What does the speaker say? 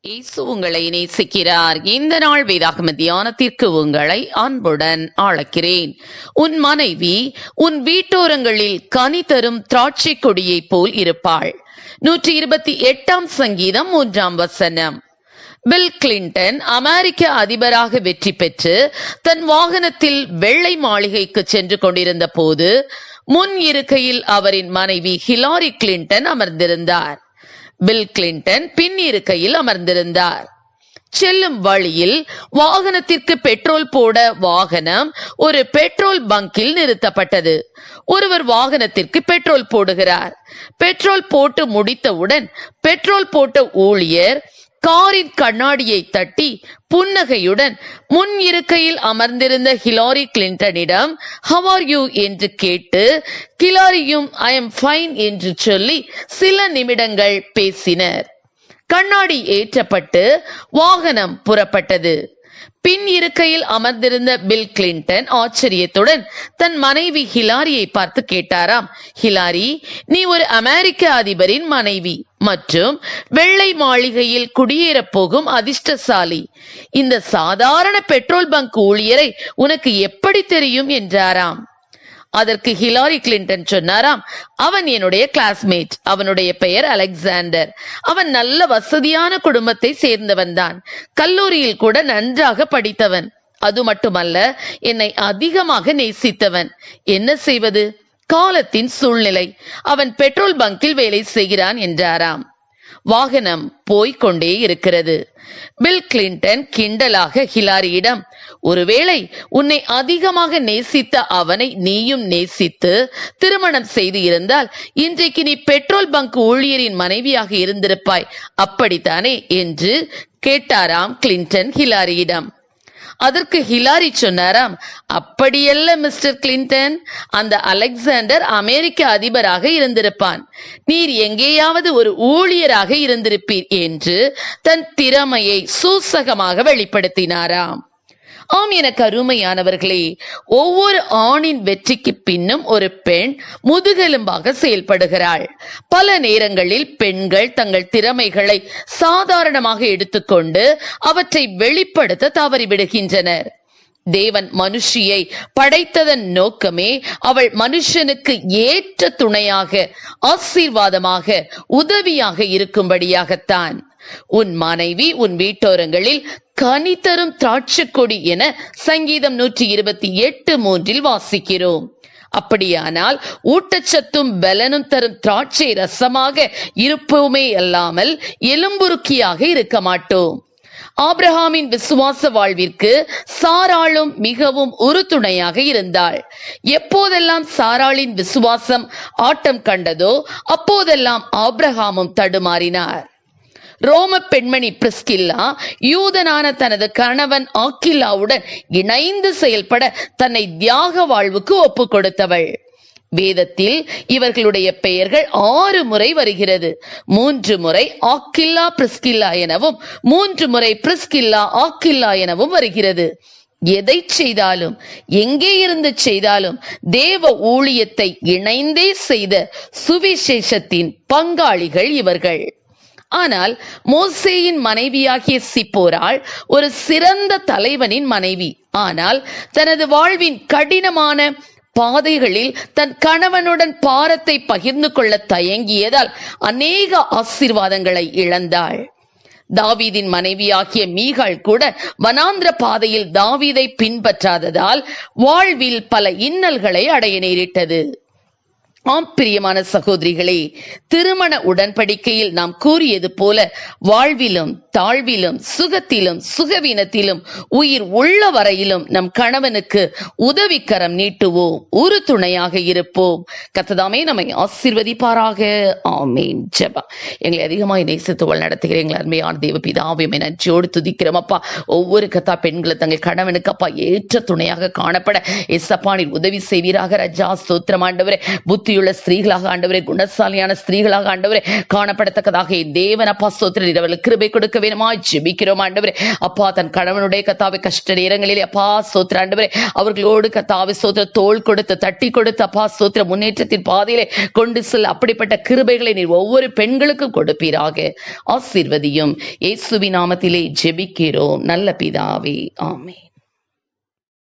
இயேசு உங்களை நேசிக்கிறார். இந்த நாள் வேதாகம தியானத்திற்கு உங்களை அன்புடன் அழைக்கிறேன். உன் மனைவி உன் வீட்டோரங்களில் கனி தரும் திராட்சை கொடியைப் போல் இருப்பாள். 128 சங்கீதம் 3 பில் கிளின்டன் அமெரிக்க அதிபராக வெற்றி பெற்று தன் வாகனத்தில் வெள்ளை மாளிகைக்கு சென்று கொண்டிருந்த போது முன் இருக்கையில் அவரின் மனைவி ஹிலாரி கிளின்டன் அமர்ந்திருந்தார். பில் கிளின்டன் பின் இருக்கையில் அமர்ந்திருந்தார். செல்லும் வழியில் வாகனத்திற்கு பெட்ரோல் போட வாகனம் ஒரு பெட்ரோல் பங்கில் நிறுத்தப்பட்டது. ஒருவர் வாகனத்திற்கு பெட்ரோல் போடுகிறார். பெட்ரோல் போட்டு முடித்தவுடன் பெட்ரோல் போட்ட ஊழியர் காரின் கண்ணாடியை தட்டி புன்னகையுடன் முன் இருக்கையில் அமர்ந்திருந்த ஹிலாரி கிளின்டனிடம் ஹவ் ஆர் யூ என்று கேட்டு ஹிலாரியும் ஐ எம் ஃபைன் என்று சொல்லி சில நிமிடங்கள் பேசினர். கண்ணாடி ஏற்றப்பட்டு வாகனம் புறப்பட்டது. பின் இருக்கையில் அமர்ந்திருந்த பில் கிளின்டன் ஆச்சரியத்துடன் தன் மனைவி ஹிலாரியை பார்த்து கேட்டாராம், ஹிலாரி, நீ ஒரு அமெரிக்க அதிபரின் மனைவி மற்றும் வெள்ளை மாளிகையில் குடியேறப் போகும் அதிர்ஷ்டசாலி. இந்த சாதாரண பெட்ரோல் பங்க் ஊழியரை உனக்கு எப்படி தெரியும் என்றாராம். அதற்கு ஹிலாரி கிளின்டன் சொன்னாராம், அவன் என்னுடைய கிளாஸ்மேட். அவனுடைய பெயர் அலெக்சாண்டர். அவன் நல்ல வசதியான குடும்பத்தை சேர்ந்தவன் தான். கல்லூரியில் கூட நன்றாக படித்தவன். அது மட்டுமல்ல, என்னை அதிகமாக நேசித்தவன். என்ன செய்வது, காலத்தின் சூழ்நிலை. அவன் பெட்ரோல் பங்கில் வேலை செய்கிறான் என்றாராம். வாகனம் போய்கொண்டே இருக்கிறது. பில் கிளின்டன் கிண்டலாக ஹிலாரியிடம், ஒருவேளை உன்னை அதிகமாக நேசித்த அவனை நீயும் நேசித்து திருமணம் செய்து இருந்தால் இன்றைக்கு நீ பெட்ரோல் பங்க் ஊழியரின் மனைவியாக இருந்திருப்பாய், அப்படித்தானே என்று கேட்டாராம் கிளின்டன் ஹிலாரியிடம். அதற்கு ஹிலாரி சொன்னாராம், அப்படியல்ல மிஸ்டர் கிளின்டன், அந்த அலெக்சாண்டர் அமெரிக்க அதிபராக இருந்திருப்பான். நீர் எங்கேயாவது ஒரு ஊழியராக இருந்திருப்பீர் என்று தன் திறமையை சூசகமாக வெளிப்படுத்தினாராம். ஆம், எனக்கு அருமையானவர்களே, ஒவ்வொரு ஆணின் வெற்றிக்கு பின்னும் ஒரு பெண் முதுகெலும்பாக செயல்படுகிறாள். பல நேரங்களில் பெண்கள் தங்கள் திறமைகளை சாதாரணமாக எடுத்துக்கொண்டு அவற்றை வெளிப்படுத்த தவறிவிடுகின்றனர். தேவன் மனுஷியை படைத்ததன் நோக்கமே அவள் மனுஷனுக்கு ஏற்ற துணையாக, ஆசீர்வாதமாக, உதவியாக இருக்கும்படியாகத்தான். உன் மனைவி உன் வீட்டோரங்களில் கனி தரும் திராட்சை கொடி என சங்கீதம் 128:3 வாசிக்கிறோம். அப்படியானால் ஊட்டச்சத்தும் பலனும் தரும் திராட்சை ரசமாக இருப்போமே அல்லாமல் எலும்புருக்கியாக இருக்க மாட்டோம். ஆபிரகாமின் விசுவாச வாழ்விற்கு சாராளும் மிகவும் உறுதுணையாக இருந்தாள். எப்போதெல்லாம் சாராளின் விசுவாசம் ஆட்டம் கண்டதோ அப்போதெல்லாம் ஆபிரகாமும் தடுமாறினார். ரோம பெண்மணி பிரிஸ்கில்லா யூதனான தனது கணவன் ஆக்கில்லாவுடன் இணைந்து செயல்பட தன்னை தியாக வாழ்வுக்கு ஒப்பு கொடுத்தவள். வேதத்தில் இவர்களுடைய பெயர்கள் 6 முறை வருகிறது. 3 முறை ஆக்கில்லா பிரிஸ்கில்லா எனவும் 3 முறை பிரிஸ்கில்லா ஆக்கில்லா எனவும் வருகிறது. எதை செய்தாலும், எங்கே இருந்து செய்தாலும் தேவ ஊழியத்தை இணைந்தே செய்த சுவிசேஷத்தின் பங்காளிகள் இவர்கள். ஆனால் மோசேயின் மனைவியாகிய சிப்போராள் ஒரு சிறந்த தலைவனின் மனைவி. ஆனால் தனது வாழ்வின் கடினமான பாதைகளில் தன் கணவனுடன் பாரத்தை பகிர்ந்து கொள்ள தயங்கியதால் அநேக ஆசீர்வாதங்களை இழந்தாள். தாவீதின் மனைவியாகிய மீகாள் கூட வனாந்திர பாதையில் தாவீதை பின்பற்றாததால் வாழ்வில் பல இன்னல்களை அடைய நேரிட்டது. ஆம் பிரியமான சகோதரிகளே, திருமண உடன்படிக்கையில் நாம் கூறியது போல வாழ்விலும் தாழ்விலும் சுகத்திலும் சுகவீனத்திலும் உயிர் உள்ள வரையிலும் நம் கணவனுக்கு உதவிக்கரம் நீட்டுவோம், ஒரு துணையாக இருப்போம். கர்த்தர் நம்மை ஆசீர்வதிப்பாராக. ஆமேன். ஜெபம். எங்களை அதிகமாக நேசித்து நடத்துகிற எங்கள் அருமையான தேவ பிதாவே, நன்றியோடு துதிக்கிறோம் அப்பா. ஒவ்வொரு கத்தா பெண்களை தங்கள் கணவனுக்கு அப்பா ஏற்ற துணையாக காணப்பட எஸ்அப்பா நீர் உதவி செய்வீராக. ரஜா ஸ்தோத்திரம் ஆண்டவரே. புத்தி புத்தியுள்ள ஸ்திரீகளாக ஆண்டவரே, குணசாலியான ஸ்திரீகளாக ஆண்டவரே காணப்படத்தக்கதாக தேவன் அப்பா ஸ்தோத்திரம் அவர்களுக்கு கிருபை கொடுக்க வேணுமா ஜெபிக்கிறோம் ஆண்டவரே. அப்பா தன் கணவனுடைய கத்தாவை கஷ்ட நேரங்களிலே அப்பா ஸ்தோத்திரம் ஆண்டவரே அவர்களோடு கத்தாவை ஸ்தோத்திரம் தோள் கொடுத்து தட்டி கொடுத்து அப்பா ஸ்தோத்திரம் முன்னேற்றத்தின் பாதையிலே கொண்டு செல்ல அப்படிப்பட்ட கிருபைகளை நீர் ஒவ்வொரு பெண்களுக்கும் கொடுப்பீராக. ஆசீர்வதியும். இயேசுவின் நாமத்திலே ஜெபிக்கிறோம் நல்ல பிதாவே, ஆமென்.